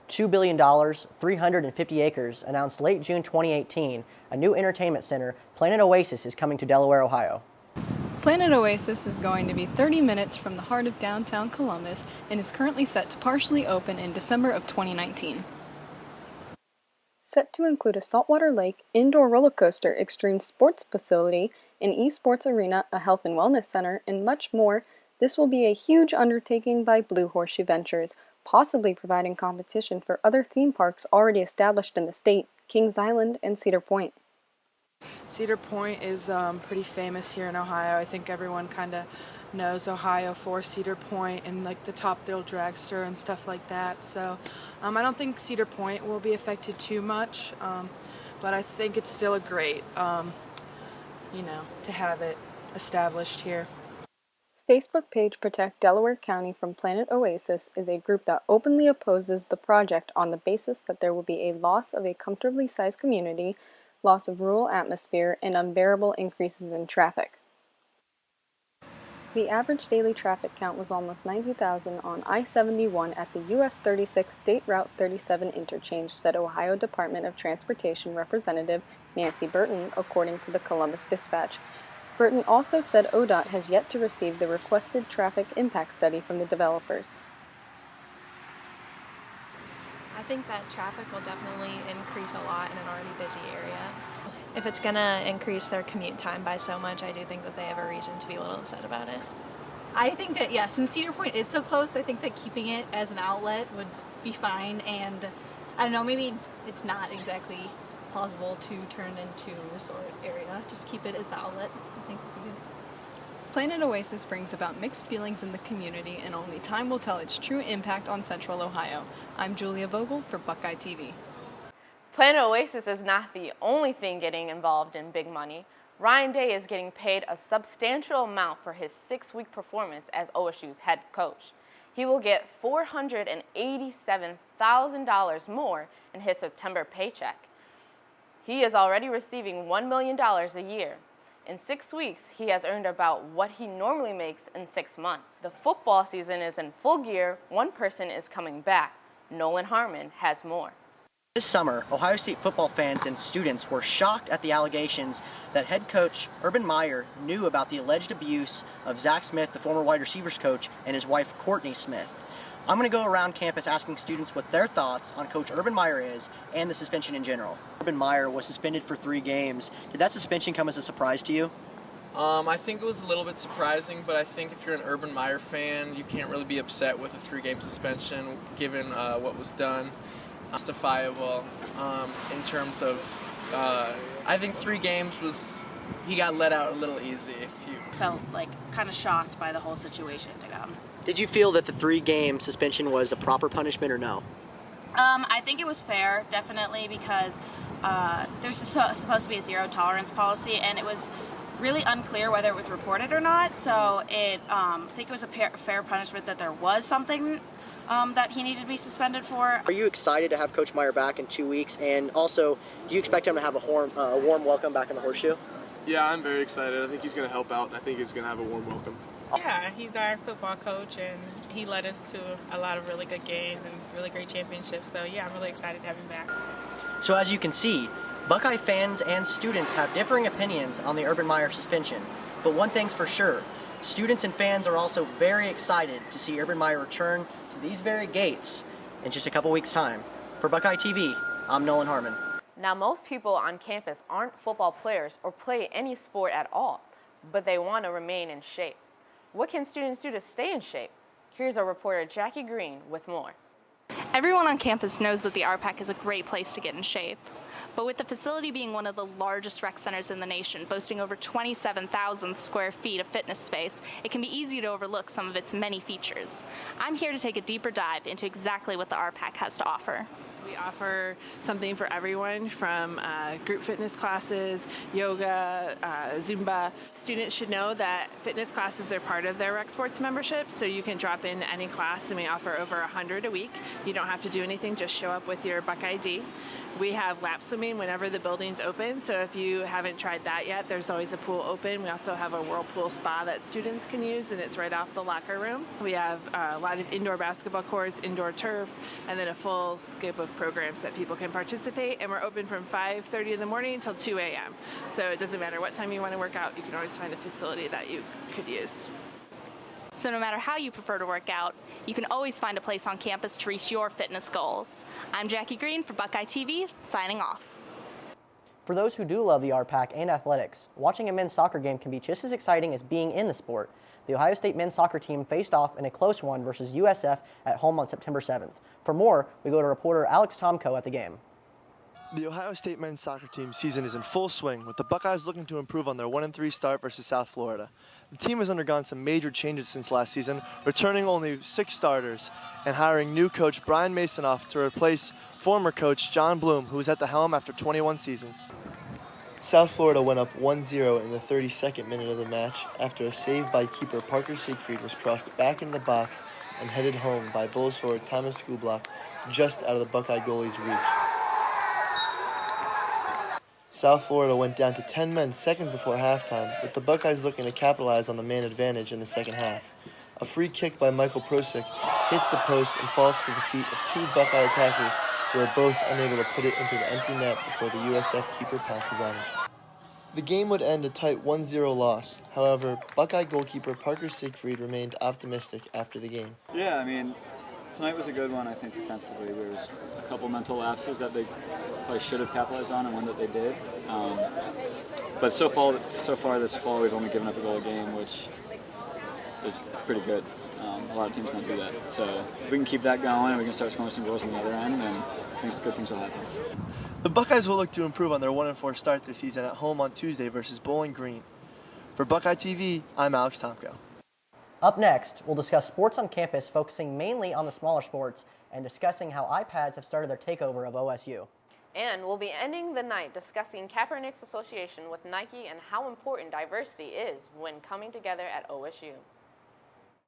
$2 billion, 350 acres, announced late June 2018, a new entertainment center, Planet Oasis, is coming to Delaware, Ohio. Planet Oasis is going to be 30 minutes from the heart of downtown Columbus and is currently set to partially open in December of 2019. Set to include a saltwater lake, indoor roller coaster, extreme sports facility, an esports arena, a health and wellness center, and much more, this will be a huge undertaking by Blue Horseshoe Ventures, possibly providing competition for other theme parks already established in the state, Kings Island and Cedar Point. Cedar Point is pretty famous here in Ohio. I think everyone kind of knows Ohio for Cedar Point and like the Top Thrill Dragster and stuff like that. So I don't think Cedar Point will be affected too much, but I think it's still a great, to have it established here. Facebook page Protect Delaware County from Planet Oasis is a group that openly opposes the project on the basis that there will be a loss of a comfortably sized community, loss of rural atmosphere, and unbearable increases in traffic. The average daily traffic count was almost 90,000 on I-71 at the US 36 State Route 37 interchange, said Ohio Department of Transportation Representative Nancy Burton, according to the Columbus Dispatch. Burton also said ODOT has yet to receive the requested traffic impact study from the developers. I think that traffic will definitely increase a lot in an already busy area. If it's going to increase their commute time by so much, I do think that they have a reason to be a little upset about it. I think that, yes, since Cedar Point is so close, I think that keeping it as an outlet would be fine. And I don't know, maybe it's not exactly plausible to turn into a resort area. Just keep it as the outlet, I think would be good. Planet Oasis brings about mixed feelings in the community, and only time will tell its true impact on Central Ohio. I'm Julia Vogel for BuckeyeTV. Planet Oasis is not the only thing getting involved in big money. Ryan Day is getting paid a substantial amount for his 6-week performance as OSU's head coach. He will get $487,000 more in his September paycheck. He is already receiving $1 million a year. In 6 weeks, he has earned about what he normally makes in 6 months. The football season is in full gear. One person is coming back. Nolan Harmon has more. This summer, Ohio State football fans and students were shocked at the allegations that head coach Urban Meyer knew about the alleged abuse of Zach Smith, the former wide receivers coach, and his wife Courtney Smith. I'm going to go around campus asking students what their thoughts on Coach Urban Meyer is and the suspension in general. Urban Meyer was suspended for 3 games. Did that suspension come as a surprise to you? I think it was a little bit surprising, but I think if you're an Urban Meyer fan, you can't really be upset with a 3-game suspension given what was done. Justifiable in terms of, I think 3 games was, he got let out a little easy. Felt like kind of shocked by the whole situation to come. Did you feel that the 3-game suspension was a proper punishment or no? I think it was fair, definitely, because there's supposed to be a zero tolerance policy, and it was really unclear whether it was reported or not. So I think it was a fair punishment that there was something that he needed to be suspended for. Are you excited to have Coach Meyer back in 2 weeks? And also, do you expect him to have a warm welcome back in the Horseshoe? Yeah, I'm very excited. I think he's going to help out, and I think he's going to have a warm welcome. Yeah, he's our football coach, and he led us to a lot of really good games and really great championships. So, yeah, I'm really excited to have him back. So as you can see, Buckeye fans and students have differing opinions on the Urban Meyer suspension. But one thing's for sure, students and fans are also very excited to see Urban Meyer return to these very gates in just a couple weeks' time. For BuckeyeTV, I'm Nolan Harmon. Now, most people on campus aren't football players or play any sport at all, but they want to remain in shape. What can students do to stay in shape? Here's our reporter Jackie Green with more. Everyone on campus knows that the RPAC is a great place to get in shape. But with the facility being one of the largest rec centers in the nation, boasting over 27,000 square feet of fitness space, it can be easy to overlook some of its many features. I'm here to take a deeper dive into exactly what the RPAC has to offer. We offer something for everyone from group fitness classes, yoga, Zumba. Students should know that fitness classes are part of their rec sports membership, so you can drop in any class, and we offer over 100 a week. You don't have to do anything, just show up with your Buckeye ID. We have lap swimming whenever the building's open, so if you haven't tried that yet, there's always a pool open. We also have a whirlpool spa that students can use, and it's right off the locker room. We have a lot of indoor basketball courts, indoor turf, and then a full scope of programs that people can participate, and we're open from 5:30 in the morning until 2 a.m. So it doesn't matter what time you want to work out, you can always find a facility that you could use. So no matter how you prefer to work out, you can always find a place on campus to reach your fitness goals. I'm Jackie Green for Buckeye TV, signing off. For those who do love the RPAC and athletics, watching a men's soccer game can be just as exciting as being in the sport. The Ohio State men's soccer team faced off in a close one versus USF at home on September 7th. For more, we go to reporter Alex Tomko at the game. The Ohio State men's soccer team season is in full swing, with the Buckeyes looking to improve on their 1-3 start versus South Florida. The team has undergone some major changes since last season, returning only 6 starters and hiring new coach Brian Masonoff to replace former coach John Bloom, who was at the helm after 21 seasons. South Florida went up 1-0 in the 32nd minute of the match after a save by keeper Parker Siegfried was crossed back into the box and headed home by Bulls forward Thomas Skublock just out of the Buckeye goalie's reach. South Florida went down to 10 men seconds before halftime, with the Buckeyes looking to capitalize on the man advantage in the second half. A free kick by Michael Prosick hits the post and falls to the feet of 2 Buckeye attackers, who are both unable to put it into the empty net before the USF keeper pounces on it. The game would end a tight 1-0 loss. However, Buckeye goalkeeper Parker Siegfried remained optimistic after the game. Yeah, I mean, tonight was a good one, I think, defensively. There was a couple mental lapses that they probably should have capitalized on and one that they did. But so far this fall, we've only given up a goal a game, which is pretty good. A lot of teams don't do that. So if we can keep that going and we can start scoring some goals on the other end, then good things will happen. The Buckeyes will look to improve on their 1-4 start this season at home on Tuesday versus Bowling Green. For Buckeye TV, I'm Alex Tomko. Up next, we'll discuss sports on campus, focusing mainly on the smaller sports and discussing how iPads have started their takeover of OSU. And we'll be ending the night discussing Kaepernick's association with Nike and how important diversity is when coming together at OSU.